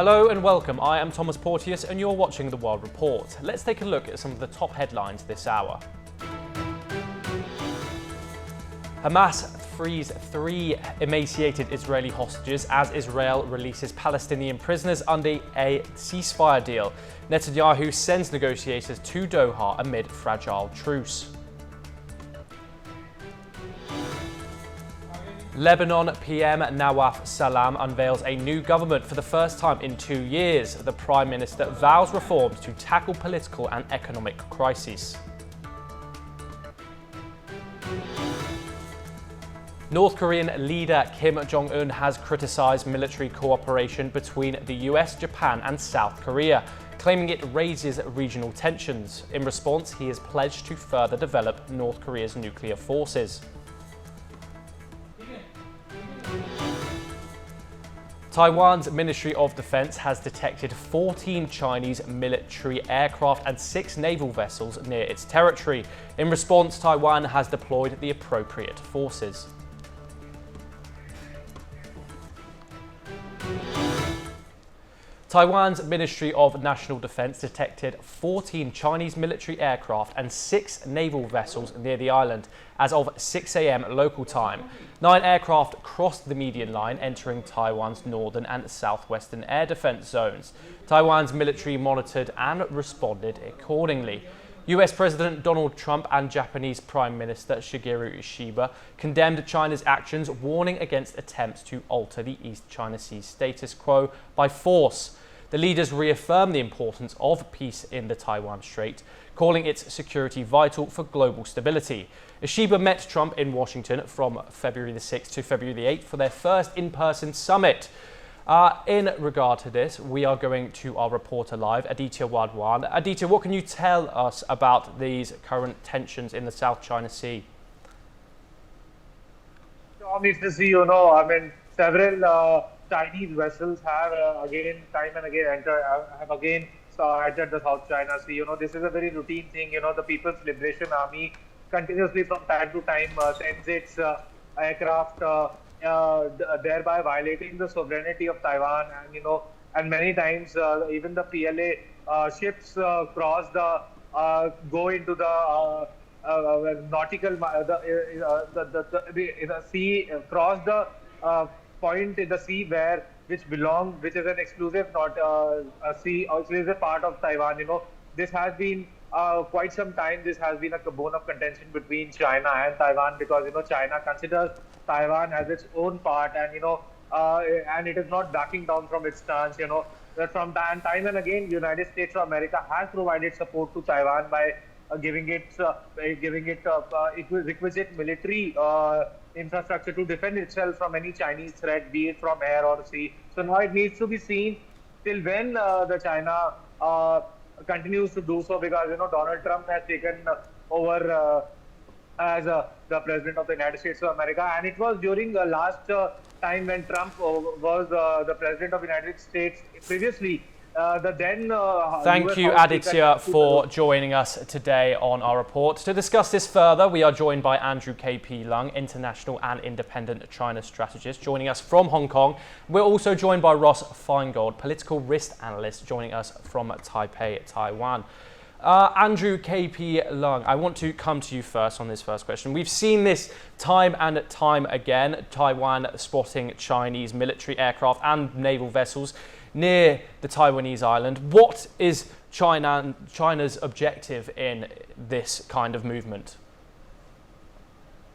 Hello and welcome. I am Thomas Porteous and you're watching The World Report. Let's take a look at some of the top headlines this hour. Hamas frees 3 emaciated Israeli hostages as Israel releases Palestinian prisoners under a ceasefire deal. Netanyahu sends negotiators to Doha amid fragile truce. Lebanon PM Nawaf Salam unveils a new government for the first time in 2 years. The Prime Minister vows reforms to tackle political and economic crises. North Korean leader Kim Jong-un has criticized military cooperation between the US, Japan and South Korea, claiming it raises regional tensions. In response, he has pledged to further develop North Korea's nuclear forces. Taiwan's Ministry of Defense has detected 14 Chinese military aircraft and 6 naval vessels near its territory. In response, Taiwan has deployed the appropriate forces. Taiwan's Ministry of National Defense detected 14 Chinese military aircraft and 6 naval vessels near the island as of 6 a.m. local time. 9 aircraft crossed the median line, entering Taiwan's northern and southwestern air defense zones. Taiwan's military monitored and responded accordingly. US President Donald Trump and Japanese Prime Minister Shigeru Ishiba condemned China's actions, warning against attempts to alter the East China Sea status quo by force. The leaders reaffirmed the importance of peace in the Taiwan Strait, calling its security vital for global stability. Ishiba met Trump in Washington from February the 6th to February the 8th for their first in-person summit. In regard to this, we are going to our reporter live, Aditya Wadwan. Aditya, what can you tell us about these current tensions in the South China Sea? Obviously, several Chinese vessels have entered the South China Sea. This is a very routine thing. The People's Liberation Army continuously from time to time sends its aircraft, thereby violating the sovereignty of Taiwan. And many times even the PLA ships cross the go into the nautical the sea, cross the point in the sea which is an exclusive sea, exclusive part of Taiwan. This has been quite some time. This has been a bone of contention between China and Taiwan, because China considers Taiwan as its own part, and and it is not backing down from its stance. That from time and again, United States of America has provided support to Taiwan by giving it requisite military infrastructure to defend itself from any Chinese threat, be it from air or sea. So now it needs to be seen till when the China continues to do so, because Donald Trump has taken over as the president of the United States of America, and it was during the last time when Trump was the president of the United States previously. Thank you, Aditya, for joining us today on our report. To discuss this further, we are joined by Andrew K.P. Leung, international and independent China strategist, joining us from Hong Kong. We're also joined by Ross Feingold, political risk analyst, joining us from Taipei, Taiwan. Andrew K.P. Leung, I want to come to you first on this first question. We've seen this time and time again, Taiwan spotting Chinese military aircraft and naval vessels near the Taiwanese island. What is China's objective in this kind of movement?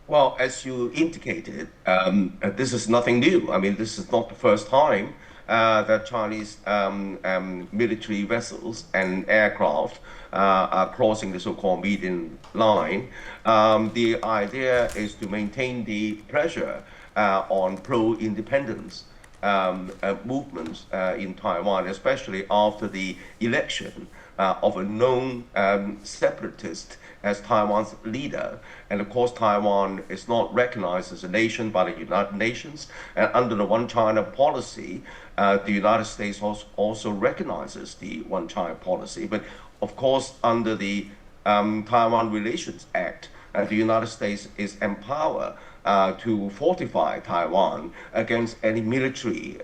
Well, as you indicated, this is nothing new. I mean, this is not the first time that Chinese military vessels and aircraft are crossing the so-called median line. The idea is to maintain the pressure on pro-independence movements in Taiwan, especially after the election of a known separatist as Taiwan's leader. And of course, Taiwan is not recognized as a nation by the United Nations. And under the One China policy, the United States also recognizes the One China policy. But of course, under the Taiwan Relations Act, the United States is empowered to fortify Taiwan against any military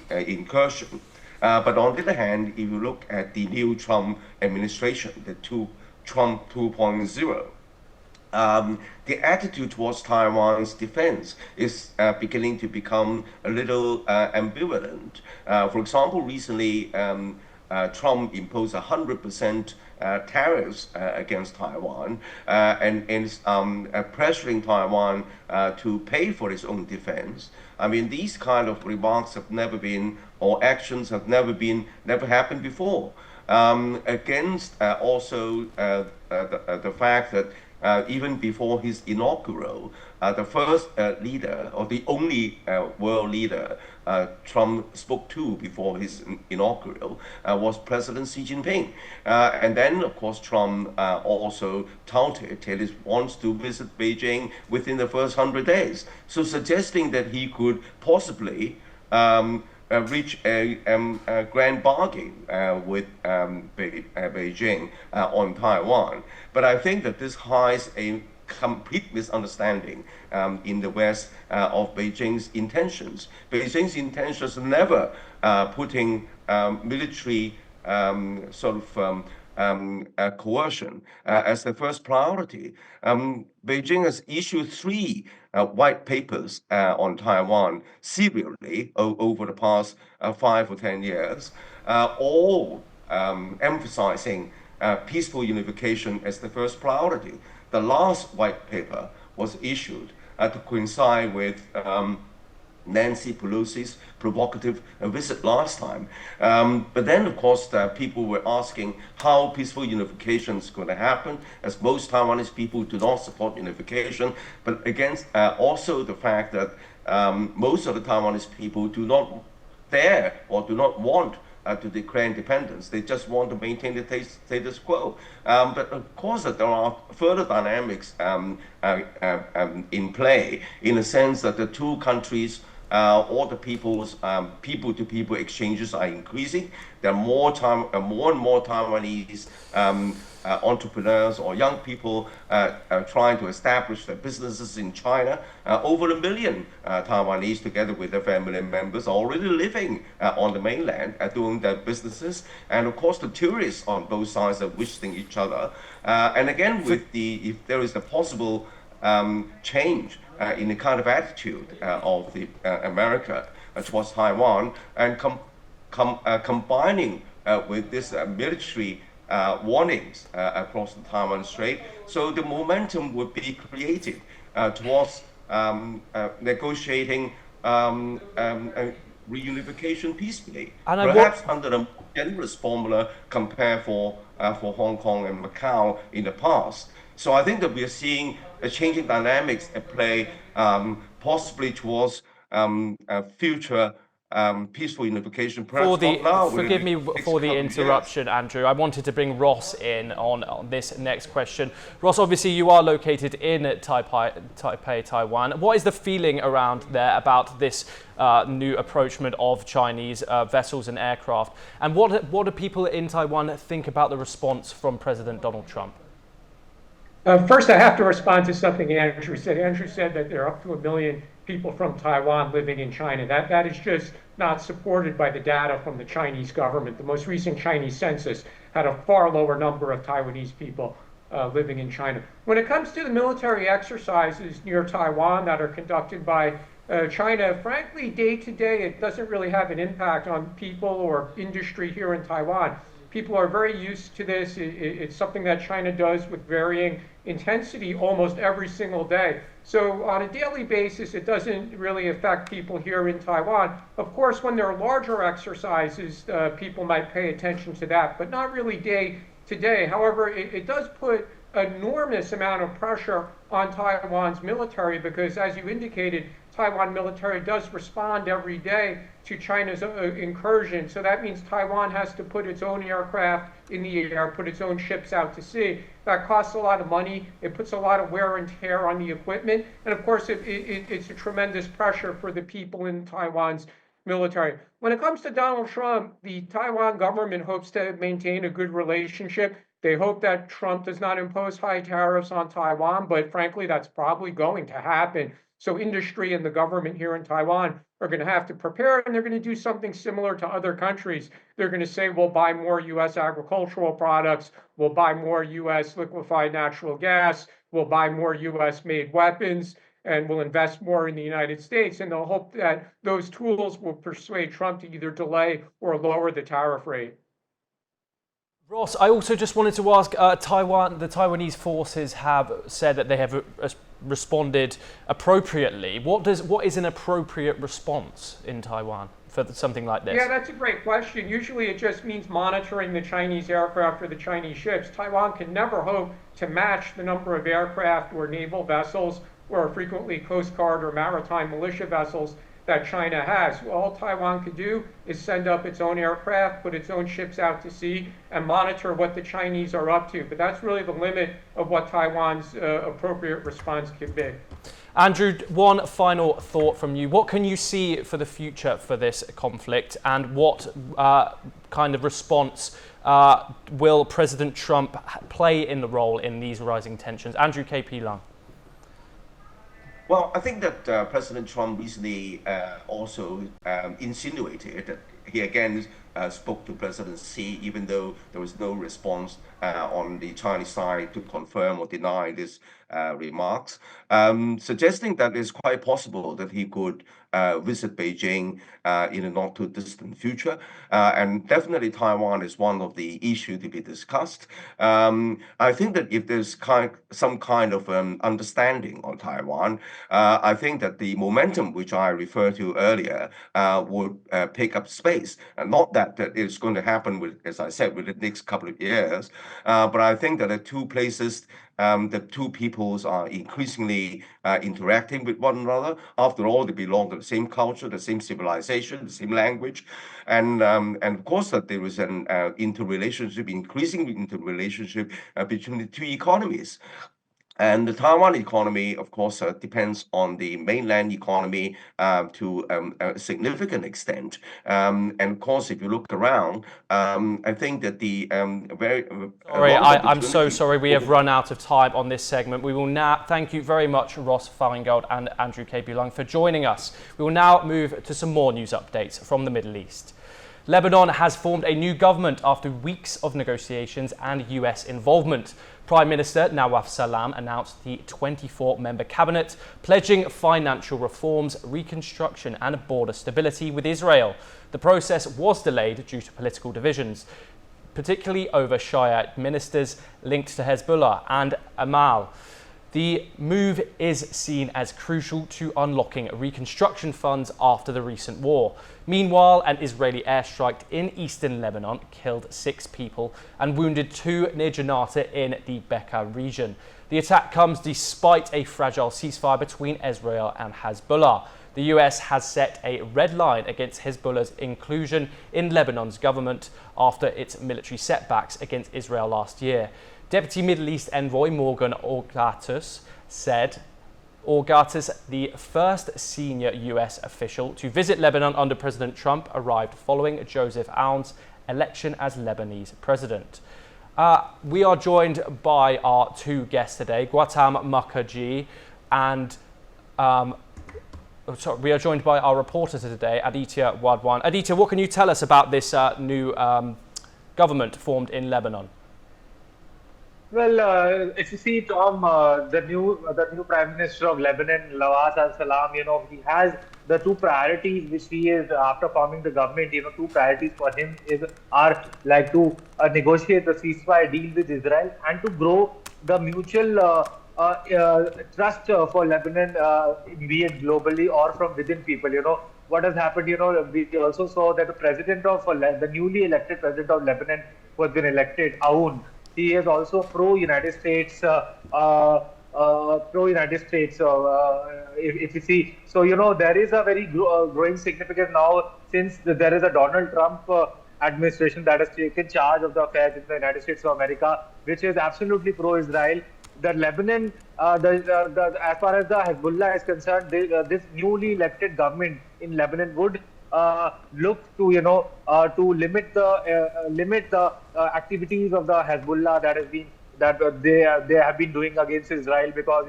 incursion. But on the other hand, if you look at the new Trump administration, Trump 2.0, the attitude towards Taiwan's defense is beginning to become a little ambivalent. For example, recently Trump imposed 100% tariffs against Taiwan and pressuring Taiwan to pay for its own defense. I mean, these kind of remarks have never been, or actions have never happened before. Against also the fact that even before his inaugural, the first leader, or the only world leader Trump spoke to before his inaugural was President Xi Jinping. And then, of course, Trump also touted that he wants to visit Beijing within the first 100 days. So suggesting that he could possibly reach a grand bargain with Beijing on Taiwan. But I think that this hides a complete misunderstanding in the West of Beijing's intentions. Beijing's intentions are never putting military coercion as the first priority. Beijing has issued 3 white papers on Taiwan serially over the past 5 or 10 years, all emphasizing peaceful unification as the first priority. The last white paper was issued to coincide with Nancy Pelosi's provocative visit last time. But then, of course, people were asking how peaceful unification is going to happen, as most Taiwanese people do not support unification, but against also the fact that most of the Taiwanese people do not dare or do not want to declare independence. They just want to maintain the status quo. But of course, there are further dynamics in play, in the sense that the two countries, all the people's people-to-people exchanges are increasing. There are more and more Taiwanese entrepreneurs or young people trying to establish their businesses in China. Over 1 million Taiwanese, together with their family members, are already living on the mainland, doing their businesses. And of course, the tourists on both sides are visiting each other. And again, if there is a possible change in the kind of attitude of the America towards Taiwan, and combining with this military warnings across the Taiwan Strait, so the momentum would be created towards negotiating reunification peacefully, and perhaps under a generous formula compared for Hong Kong and Macau in the past. So I think that we are seeing a changing dynamics at play, possibly towards future peaceful unification. Forgive me for the interruption, Andrew. I wanted to bring Ross in on this next question. Ross, obviously you are located in Taipei, Taiwan. What is the feeling around there about this new approachment of Chinese vessels and aircraft? And what do people in Taiwan think about the response from President Donald Trump? First, I have to respond to something Andrew said. Andrew said that there are up to 1 million people from Taiwan living in China. That is just not supported by the data from the Chinese government. The most recent Chinese census had a far lower number of Taiwanese people living in China. When it comes to the military exercises near Taiwan that are conducted by China, frankly, day to day, it doesn't really have an impact on people or industry here in Taiwan. People are very used to this. It's something that China does with varying intensity almost every single day. So on a daily basis, it doesn't really affect people here in Taiwan. Of course, when there are larger exercises, people might pay attention to that, but not really day to day. However, it does put an enormous amount of pressure on Taiwan's military because, as you indicated, Taiwan military does respond every day to China's incursion. So that means Taiwan has to put its own aircraft in the air, put its own ships out to sea. That costs a lot of money. It puts a lot of wear and tear on the equipment. And of course, it's a tremendous pressure for the people in Taiwan's military. When it comes to Donald Trump, the Taiwan government hopes to maintain a good relationship. They hope that Trump does not impose high tariffs on Taiwan, but frankly, that's probably going to happen. So industry and the government here in Taiwan are going to have to prepare, and they're going to do something similar to other countries. They're going to say, we'll buy more U.S. agricultural products, we'll buy more U.S. liquefied natural gas, we'll buy more U.S. made weapons, and we'll invest more in the United States. And they'll hope that those tools will persuade Trump to either delay or lower the tariff rate. Ross, I also just wanted to ask, the Taiwanese forces have said that they have responded appropriately. What is an appropriate response in Taiwan for something like this? Yeah, that's a great question. Usually it just means monitoring the Chinese aircraft or the Chinese ships. Taiwan can never hope to match the number of aircraft or naval vessels or frequently Coast Guard or maritime militia vessels that China has. All Taiwan could do is send up its own aircraft, put its own ships out to sea, and monitor what the Chinese are up to. But that's really the limit of what Taiwan's appropriate response could be. Andrew, one final thought from you. What can you see for the future for this conflict, and what kind of response will President Trump play in the role in these rising tensions? Andrew KP Lung. Well, I think that President Trump recently also insinuated that he again spoke to President Xi, even though there was no response on the Chinese side to confirm or deny these remarks, suggesting that it's quite possible that he could visit Beijing in a not too distant future. And definitely Taiwan is one of the issues to be discussed. I think that if there's some kind of understanding on Taiwan, I think that the momentum which I referred to earlier would pick up space. And not that it's going to happen with, as I said, with the next couple of years, but I think that the two places, the two peoples are increasingly interacting with one another. After all, they belong to the same culture, the same civilization, the same language, and of course that there is an increasing interrelationship between the two economies. And the Taiwan economy, of course, depends on the mainland economy to a significant extent. And of course, if you look around, I think that the I'm so sorry. We have run out of time on this segment. We will now thank you very much, Ross Feingold and Andrew KP Lung, for joining us. We will now move to some more news updates from the Middle East. Lebanon has formed a new government after weeks of negotiations and US involvement. Prime Minister Nawaf Salam announced the 24-member cabinet, pledging financial reforms, reconstruction and border stability with Israel. The process was delayed due to political divisions, particularly over Shiite ministers linked to Hezbollah and Amal. The move is seen as crucial to unlocking reconstruction funds after the recent war. Meanwhile, an Israeli airstrike in eastern Lebanon killed 6 people and wounded 2 near Janata in the Bekaa region. The attack comes despite a fragile ceasefire between Israel and Hezbollah. The US has set a red line against Hezbollah's inclusion in Lebanon's government after its military setbacks against Israel last year. Deputy Middle East Envoy Morgan Orgatus said the first senior US official to visit Lebanon under President Trump, arrived following Joseph Aoun's election as Lebanese president. We are joined by our 2 guests today, Gautam Mukherjee and we are joined by our reporter today, Aditya Wadwan. Aditya, what can you tell us about this new government formed in Lebanon? Well, if you see, Tom, the new Prime Minister of Lebanon, Nawaf Salam, he has the 2 priorities which he is, after forming the government, 2 priorities for him are like to negotiate the ceasefire deal with Israel and to grow the mutual trust for Lebanon, be it globally or from within people. What has happened, we also saw that the newly elected president of Lebanon who has been elected, Aoun, he is also pro-United States, if you see. So, there is a very growing significance now since there is a Donald Trump administration that has taken charge of the affairs in the United States of America, which is absolutely pro-Israel. The Lebanon, as far as the Hezbollah is concerned, this newly elected government in Lebanon would look to to limit the activities of the Hezbollah that they have been doing against Israel, because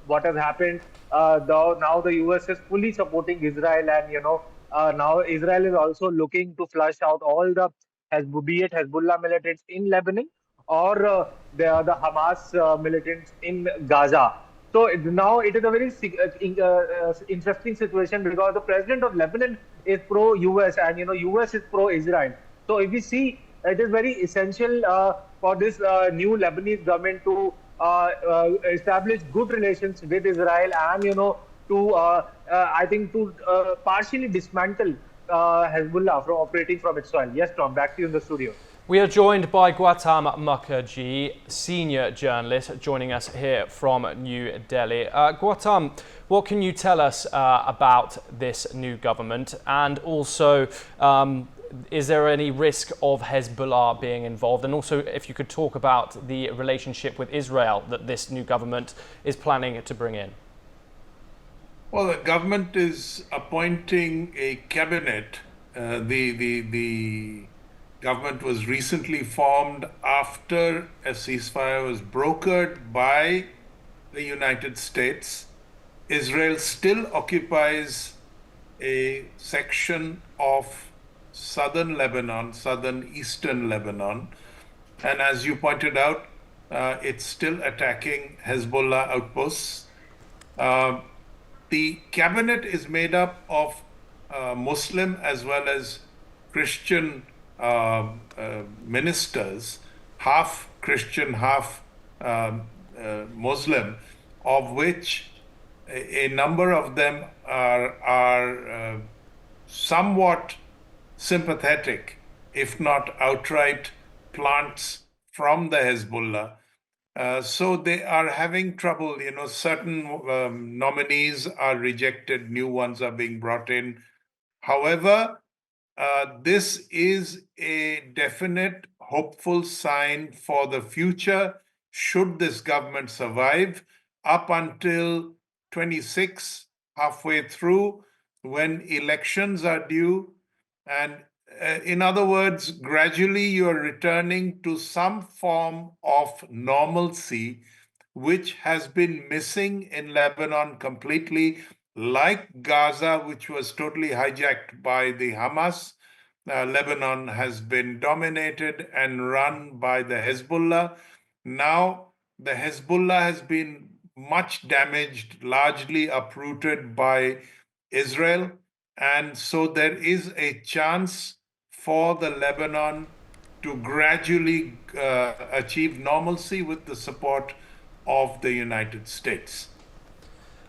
what has happened. Now the US is fully supporting Israel, and now Israel is also looking to flush out all the be it Hezbollah militants in Lebanon or the Hamas militants in Gaza. So now it is a very interesting situation because the president of Lebanon is pro-US and US is pro-Israel. So if we see, it is very essential for this new Lebanese government to establish good relations with Israel and to I think to partially dismantle Hezbollah from operating from its soil. Yes, Tom, back to you in the studio. We are joined by Gautam Mukherjee, senior journalist, joining us here from New Delhi. Gautam, what can you tell us about this new government, and also is there any risk of Hezbollah being involved? And also, if you could talk about the relationship with Israel that this new government is planning to bring in. Well, the government is appointing a cabinet. The government was recently formed after a ceasefire was brokered by the United States. Israel still occupies a section of southern Lebanon, southern-eastern Lebanon. And as you pointed out, it's still attacking Hezbollah outposts. The cabinet is made up of Muslim as well as Christian ministers, half Christian, half Muslim, of which a number of them are somewhat sympathetic, if not outright plants from the Hezbollah. So they are having trouble. Certain nominees are rejected, new ones are being brought in. However, this is a definite hopeful sign for the future should this government survive up until 26, halfway through, when elections are due. And in other words, gradually you're returning to some form of normalcy, which has been missing in Lebanon completely, like Gaza, which was totally hijacked by the Hamas. Lebanon has been dominated and run by the Hezbollah. Now, the Hezbollah has been much damaged, largely uprooted by Israel. And so there is a chance for the Lebanon to gradually achieve normalcy with the support of the United States.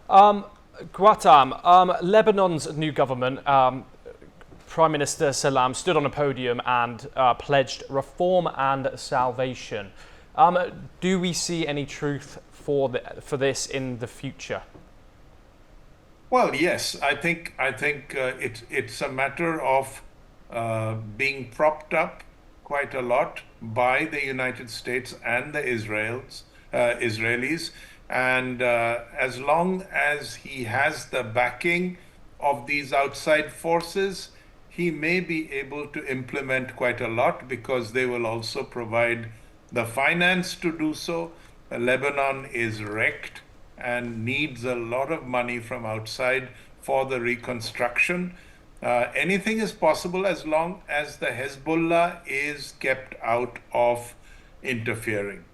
Gautam, Lebanon's new government, Prime Minister Salam, stood on a podium and pledged reform and salvation. Do we see any truth for this in the future? Well, yes, I think it's a matter of being propped up quite a lot by the United States and the Israelis, and as long as he has the backing of these outside forces, he may be able to implement quite a lot because they will also provide the finance to do so. Lebanon is wrecked and needs a lot of money from outside for the reconstruction. Anything is possible as long as the Hezbollah is kept out of interfering.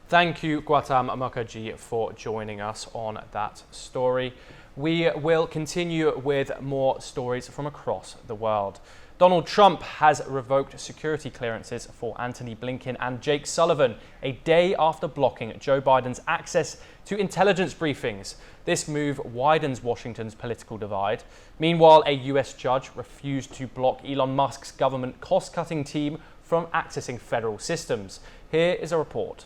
Thank you, Gautam Mukherjee, for joining us on that story. We will continue with more stories from across the world. Donald Trump has revoked security clearances for Antony Blinken and Jake Sullivan a day after blocking Joe Biden's access to intelligence briefings. This move widens Washington's political divide. Meanwhile, a US judge refused to block Elon Musk's government cost-cutting team from accessing federal systems. Here is a report.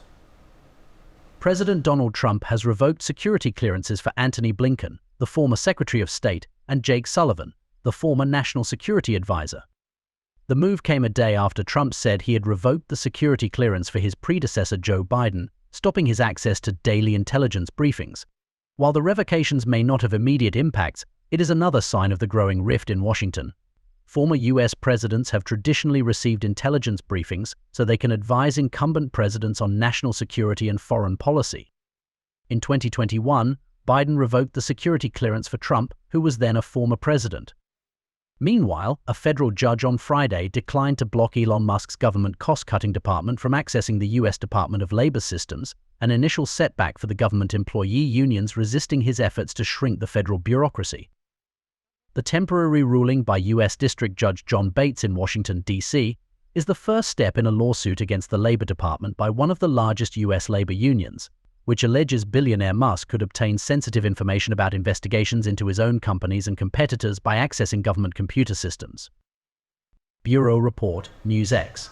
President Donald Trump has revoked security clearances for Antony Blinken, the former Secretary of State, and Jake Sullivan, the former National Security Advisor. The move came a day after Trump said he had revoked the security clearance for his predecessor Joe Biden, stopping his access to daily intelligence briefings. While the revocations may not have immediate impacts, it is another sign of the growing rift in Washington. Former US presidents have traditionally received intelligence briefings so they can advise incumbent presidents on national security and foreign policy. In 2021, Biden revoked the security clearance for Trump, who was then a former president. Meanwhile, a federal judge on Friday declined to block Elon Musk's government cost-cutting department from accessing the U.S. Department of Labor systems, an initial setback for the government employee unions resisting his efforts to shrink the federal bureaucracy. The temporary ruling by U.S. District Judge John Bates in Washington, D.C., is the first step in a lawsuit against the Labor Department by one of the largest U.S. labor unions, which alleges billionaire Musk could obtain sensitive information about investigations into his own companies and competitors by accessing government computer systems. Bureau Report, NewsX.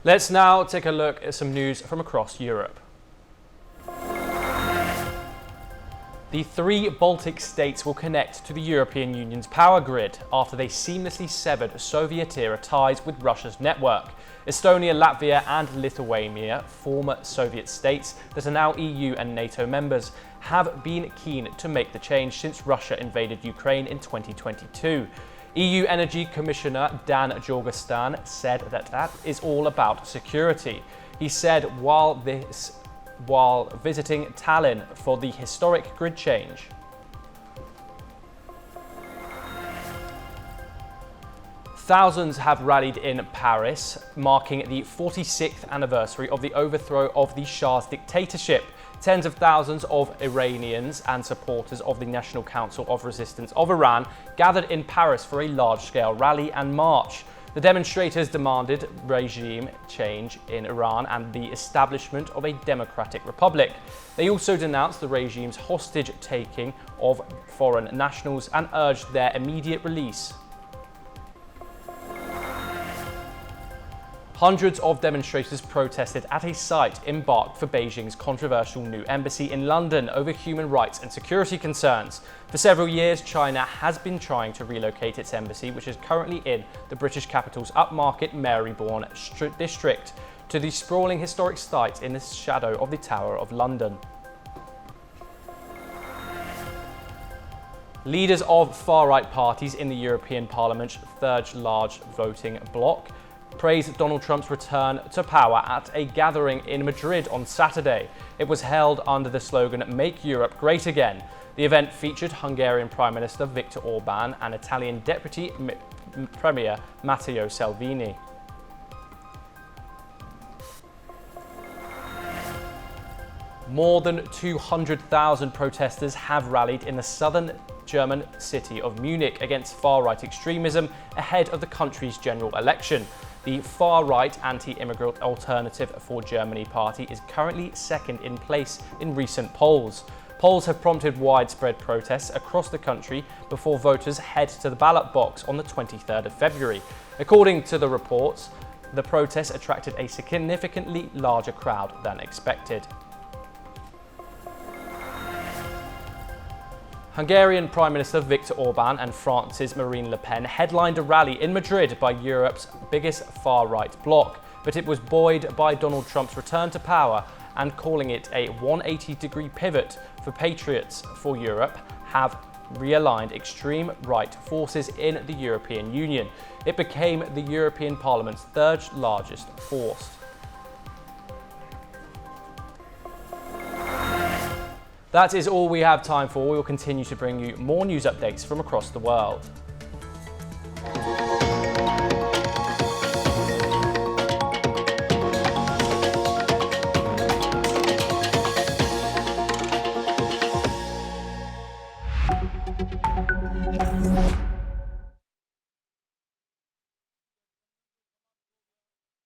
Let's now take a look at some news from across Europe. The 3 Baltic states will connect to the European Union's power grid after they seamlessly severed Soviet-era ties with Russia's network. Estonia, Latvia and Lithuania, former Soviet states that are now EU and NATO members, have been keen to make the change since Russia invaded Ukraine in 2022. EU Energy Commissioner Dan Jorgestan said that is all about security. He said while visiting Tallinn for the historic grid change. Thousands have rallied in Paris, marking the 46th anniversary of the overthrow of the Shah's dictatorship. Tens of thousands of Iranians and supporters of the National Council of Resistance of Iran gathered in Paris for a large-scale rally and march. The demonstrators demanded regime change in Iran and the establishment of a democratic republic. They also denounced the regime's hostage-taking of foreign nationals and urged their immediate release. Hundreds of demonstrators protested at a site embarked for Beijing's controversial new embassy in London over human rights and security concerns. For several years, China has been trying to relocate its embassy, which is currently in the British capital's upmarket Marylebone district, to the sprawling historic site in the shadow of the Tower of London. Leaders of far-right parties in the European Parliament's third large voting bloc praised Donald Trump's return to power at a gathering in Madrid on Saturday. It was held under the slogan "Make Europe Great Again." The event featured Hungarian Prime Minister Viktor Orban and Italian Deputy Premier Matteo Salvini. More than 200,000 protesters have rallied in the southern German city of Munich against far-right extremism ahead of the country's general election. The far-right anti-immigrant Alternative for Germany party is currently second in place in recent polls. Polls have prompted widespread protests across the country before voters head to the ballot box on the 23rd of February. According to the reports, the protests attracted a significantly larger crowd than expected. Hungarian Prime Minister Viktor Orban and France's Marine Le Pen headlined a rally in Madrid by Europe's biggest far-right bloc, but it was buoyed by Donald Trump's return to power and calling it a 180-degree pivot for Patriots for Europe have realigned extreme right forces in the European Union. It became the European Parliament's third largest force. That is all we have time for. We will continue to bring you more news updates from across the world.